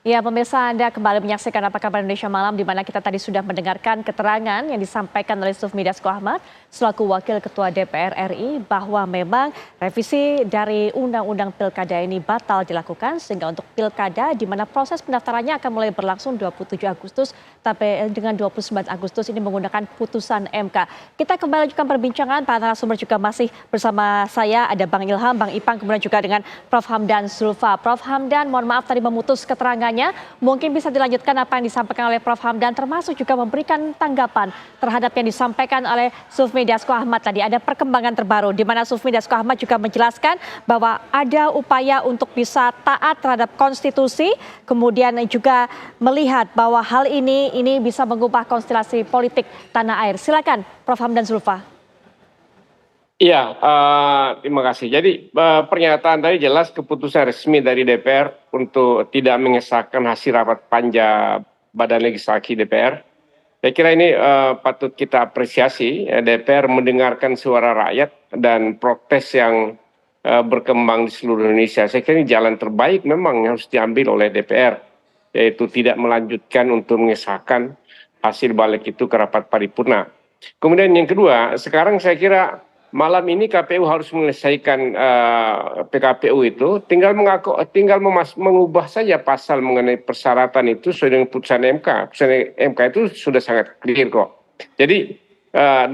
Ya, pemirsa Anda kembali menyaksikan Apa Kabar Indonesia Malam, di mana kita tadi sudah mendengarkan keterangan yang disampaikan oleh Sufmi Dasko Ahmad selaku Wakil Ketua DPR RI bahwa memang revisi dari Undang-Undang Pilkada ini batal dilakukan sehingga untuk Pilkada di mana proses pendaftarannya akan mulai berlangsung 27 Agustus sampai dengan 29 Agustus ini menggunakan putusan MK. Kita kembali lanjutkan perbincangan, Pak narasumber juga masih bersama saya, ada Bang Ilham, Bang Ipang, kemudian juga dengan Prof. Hamdan Zulfa. Prof. Hamdan, mohon maaf tadi memutus keterangan. Mungkin bisa dilanjutkan apa yang disampaikan oleh Prof. Hamdan, termasuk juga memberikan tanggapan terhadap yang disampaikan oleh Sufmi Dasko Ahmad tadi. Ada perkembangan terbaru di mana Sufmi Dasko Ahmad juga menjelaskan bahwa ada upaya untuk bisa taat terhadap konstitusi, kemudian juga melihat bahwa hal ini bisa mengubah konstelasi politik tanah air. Silakan Prof. Hamdan Zulfa. Iya, terima kasih. Jadi pernyataan tadi jelas keputusan resmi dari DPR untuk tidak mengesahkan hasil rapat panja Badan Legislasi DPR. Saya kira ini patut kita apresiasi. DPR mendengarkan suara rakyat dan protes yang berkembang di seluruh Indonesia. Saya kira ini jalan terbaik memang yang harus diambil oleh DPR, yaitu tidak melanjutkan untuk mengesahkan hasil balik itu ke rapat paripurna. Kemudian yang kedua, sekarang saya kira malam ini KPU harus menyelesaikan PKPU itu, tinggal mengubah saja pasal mengenai persyaratan itu sesuai dengan putusan MK. Putusan MK itu sudah sangat clear kok. Jadi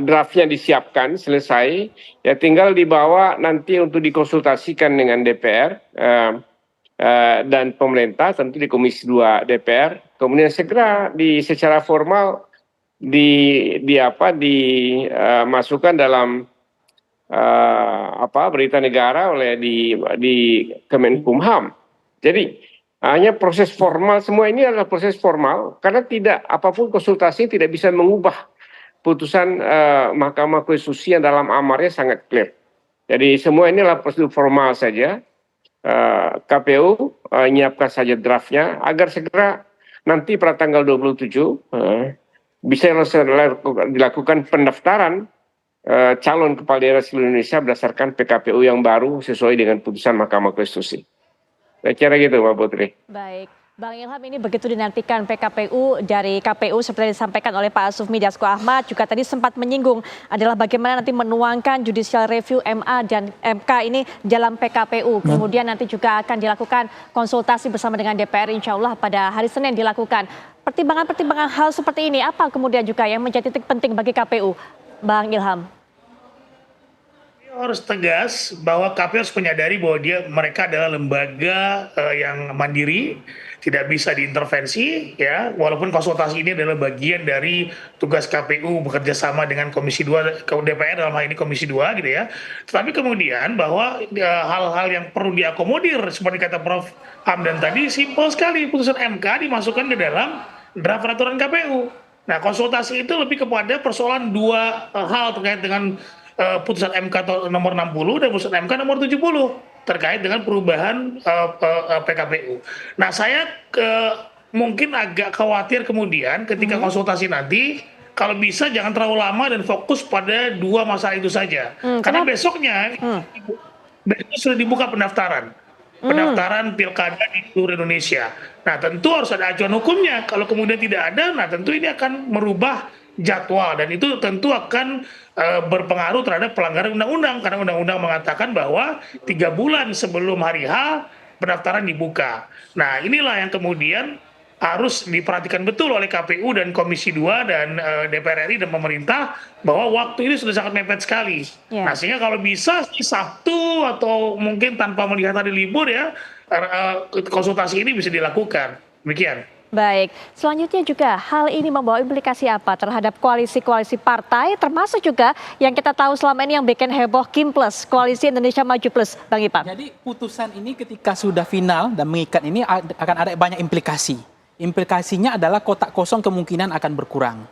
draftnya disiapkan, selesai, ya tinggal dibawa nanti untuk dikonsultasikan dengan DPR dan pemerintah, tentu di Komisi 2 DPR. Kemudian segera secara formal dimasukkan dalam berita negara oleh di Kemenkumham. Jadi hanya proses formal, semua ini adalah proses formal karena tidak apapun konsultasi tidak bisa mengubah putusan Mahkamah Konstitusi yang dalam amarnya sangat clear. Jadi semua ini adalah prosedur formal saja. KPU menyiapkan saja draftnya agar segera nanti pada tanggal 27 bisa dilakukan pendaftaran calon kepala daerah seluruh Indonesia berdasarkan PKPU yang baru sesuai dengan putusan Mahkamah Konstitusi. Saya kira gitu, Mbak Putri. Baik, Bang Ilham, ini begitu dinantikan PKPU dari KPU seperti disampaikan oleh Pak Sufmi Dasko Ahmad, juga tadi sempat menyinggung adalah bagaimana nanti menuangkan judicial review MA dan MK ini dalam PKPU. Kemudian nanti juga akan dilakukan konsultasi bersama dengan DPR, insya Allah pada hari Senin dilakukan. Pertimbangan-pertimbangan hal seperti ini apa kemudian juga yang menjadi titik penting bagi KPU? Bang Ilham. Harus tegas bahwa KPU harus menyadari bahwa mereka adalah lembaga yang mandiri, tidak bisa diintervensi, ya. Walaupun konsultasi ini adalah bagian dari tugas KPU bekerja sama dengan Komisi 2 DPR, dalam hal ini Komisi 2 gitu ya. Tetapi kemudian bahwa hal-hal yang perlu diakomodir seperti kata Prof. Hamdan tadi, simpel sekali, putusan MK dimasukkan ke dalam draft peraturan KPU. Nah, konsultasi itu lebih kepada persoalan dua hal terkait dengan putusan MK nomor 60 dan putusan MK nomor 70 terkait dengan perubahan PKPU. Nah, saya mungkin agak khawatir kemudian ketika konsultasi nanti, kalau bisa jangan terlalu lama dan fokus pada dua masalah itu saja. Karena besoknya sudah dibuka pendaftaran pilkada di seluruh Indonesia. Nah, tentu harus ada acuan hukumnya. Kalau kemudian tidak ada, nah tentu ini akan merubah jadwal dan itu tentu akan berpengaruh terhadap pelanggaran undang-undang karena undang-undang mengatakan bahwa 3 bulan sebelum hari H pendaftaran dibuka. Nah, inilah yang kemudian harus diperhatikan betul oleh KPU dan Komisi 2 dan DPR RI dan pemerintah bahwa waktu ini sudah sangat mepet sekali. Nah, sehingga kalau bisa Sabtu atau mungkin tanpa melihat hari libur ya, konsultasi ini bisa dilakukan. Demikian. Baik, selanjutnya juga hal ini membawa implikasi apa terhadap koalisi-koalisi partai, termasuk juga yang kita tahu selama ini yang bikin heboh Kim Plus, Koalisi Indonesia Maju Plus, Bang Ipang. Jadi putusan ini ketika sudah final dan mengikat ini akan ada banyak implikasi. Implikasinya adalah kotak kosong kemungkinan akan berkurang.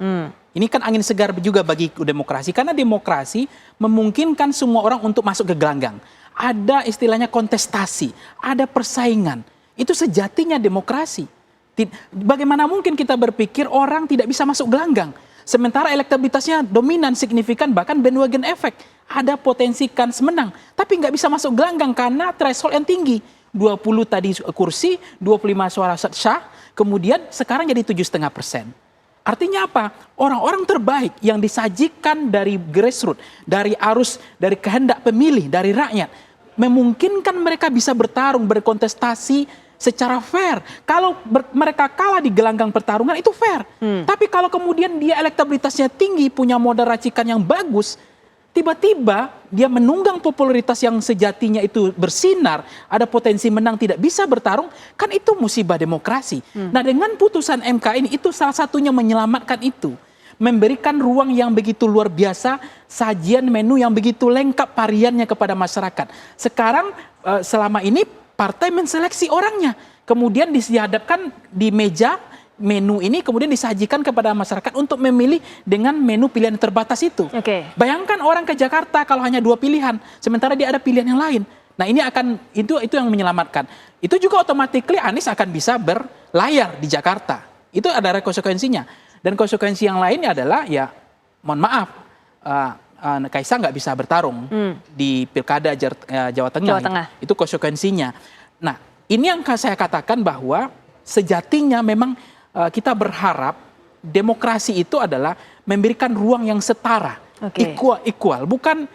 Ini kan angin segar juga bagi demokrasi, karena demokrasi memungkinkan semua orang untuk masuk ke gelanggang. Ada istilahnya kontestasi, ada persaingan. Itu sejatinya demokrasi. Bagaimana mungkin kita berpikir orang tidak bisa masuk gelanggang? Sementara elektabilitasnya dominan, signifikan, bahkan bandwagon effect. Ada potensi kans menang, tapi nggak bisa masuk gelanggang karena threshold yang tinggi. 20 tadi kursi, 25 suara sah, kemudian sekarang jadi 7,5%. Artinya apa? Orang-orang terbaik yang disajikan dari grassroots, dari arus, dari kehendak pemilih, dari rakyat, memungkinkan mereka bisa bertarung, berkontestasi secara fair. Kalau mereka kalah di gelanggang pertarungan itu fair. Tapi kalau kemudian dia elektabilitasnya tinggi, punya modal racikan yang bagus, tiba-tiba dia menunggang popularitas yang sejatinya itu bersinar, ada potensi menang tidak bisa bertarung, kan itu musibah demokrasi. Nah dengan putusan MK ini itu salah satunya menyelamatkan itu. Memberikan ruang yang begitu luar biasa, sajian menu yang begitu lengkap variannya kepada masyarakat. Sekarang selama ini partai menseleksi orangnya, kemudian dihadapkan di meja menu ini kemudian disajikan kepada masyarakat untuk memilih dengan menu pilihan terbatas itu. Bayangkan orang ke Jakarta kalau hanya 2 pilihan, sementara dia ada pilihan yang lain. Nah ini akan itu yang menyelamatkan. Itu juga otomatis Anies akan bisa berlayar di Jakarta. Itu ada konsekuensinya. Dan konsekuensi yang lainnya adalah ya mohon maaf, Kaisang nggak bisa bertarung di Pilkada Jawa Tengah. Itu konsekuensinya. Nah ini yang saya katakan bahwa sejatinya memang kita berharap demokrasi itu adalah memberikan ruang yang setara, equal, bukan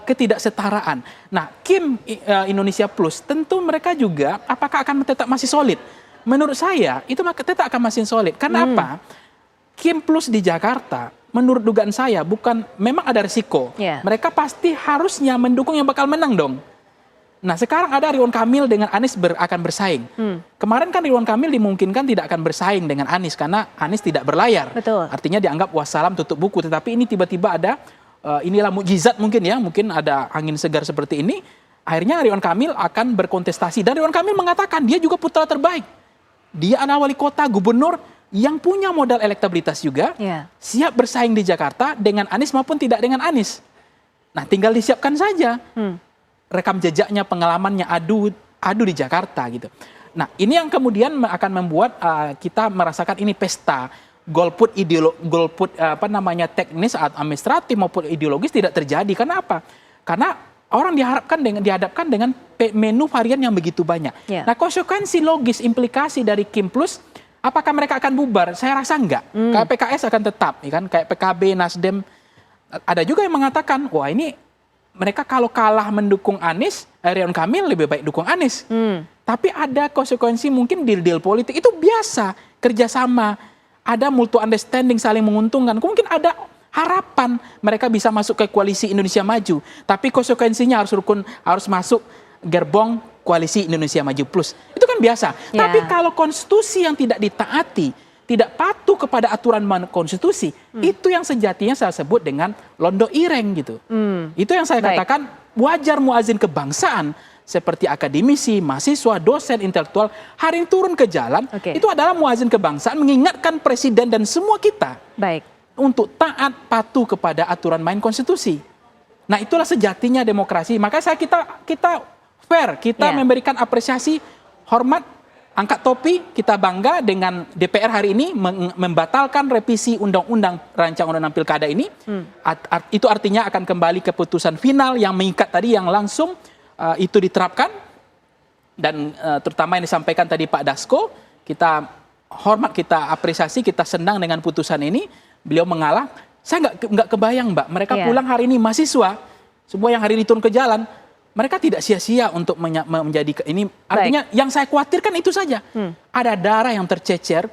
ketidaksetaraan. Nah, Kim Indonesia Plus tentu mereka juga apakah akan tetap masih solid? Menurut saya itu tetap akan masih solid. Karena apa? Kim Plus di Jakarta, menurut dugaan saya memang ada risiko. Mereka pasti harusnya mendukung yang bakal menang dong. Nah sekarang ada Ridwan Kamil dengan Anies akan bersaing. Kemarin kan Ridwan Kamil dimungkinkan tidak akan bersaing dengan Anies karena Anies tidak berlayar. Artinya dianggap wassalam tutup buku. Tetapi ini tiba-tiba ada, inilah mukjizat mungkin ya, mungkin ada angin segar seperti ini. Akhirnya Ridwan Kamil akan berkontestasi. Dan Ridwan Kamil mengatakan dia juga putra terbaik. Dia anak wali kota, gubernur yang punya modal elektabilitas juga. Siap bersaing di Jakarta dengan Anies maupun tidak dengan Anies. Nah tinggal disiapkan saja. Rekam jejaknya, pengalamannya adu di Jakarta gitu. Nah ini yang kemudian akan membuat kita merasakan ini pesta golput teknis atau administratif maupun ideologis tidak terjadi. Karena apa? Karena orang dihadapkan dengan menu varian yang begitu banyak. Nah konsekuensi logis implikasi dari Kim Plus, apakah mereka akan bubar? Saya rasa enggak. Kayak PKS akan tetap, ya kan? Kayak PKB, Nasdem. Ada juga yang mengatakan, wah ini mereka kalau kalah mendukung Anies, Ridwan Kamil lebih baik dukung Anies. Tapi ada konsekuensi mungkin deal-deal politik. Itu biasa, kerjasama. Ada mutual understanding, saling menguntungkan. Mungkin ada harapan mereka bisa masuk ke koalisi Indonesia Maju. Tapi konsekuensinya harus masuk gerbong koalisi Indonesia Maju Plus. Itu kan biasa. Tapi kalau konstitusi yang tidak ditaati, tidak patuh kepada aturan konstitusi, itu yang sejatinya saya sebut dengan londo ireng gitu. Itu yang saya katakan wajar muazin kebangsaan seperti akademisi, mahasiswa, dosen, intelektual hari ini turun ke jalan. Itu adalah muazin kebangsaan mengingatkan presiden dan semua kita untuk taat patuh kepada aturan main konstitusi. Nah itulah sejatinya demokrasi. Maka kita fair, kita memberikan apresiasi, hormat. Angkat topi, kita bangga dengan DPR hari ini membatalkan revisi undang-undang rancang undang-undang pilkada ini. Itu artinya akan kembali ke putusan final yang mengikat tadi yang langsung itu diterapkan. Dan terutama yang disampaikan tadi Pak Dasko, kita hormat, kita apresiasi, kita senang dengan putusan ini. Beliau mengalah. Saya nggak kebayang Mbak, mereka pulang hari ini mahasiswa, semua yang hari ini turun ke jalan, mereka tidak sia-sia untuk menjadi ini. Artinya yang saya khawatirkan itu saja. Ada darah yang tercecer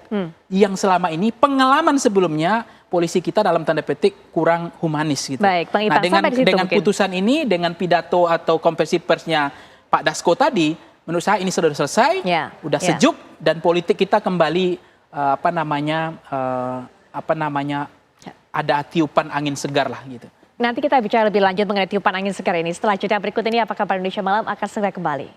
yang selama ini pengalaman sebelumnya polisi kita dalam tanda petik kurang humanis gitu. Nah dengan putusan ini, dengan pidato atau konferensi persnya Pak Dasko tadi, menurut saya ini sudah selesai, udah sejuk dan politik kita kembali ada tiupan angin segar lah gitu. Nanti kita bicara lebih lanjut mengenai tiupan angin segar ini. Setelah jeda berikut ini, apakah Kabar Indonesia Malam akan segera kembali?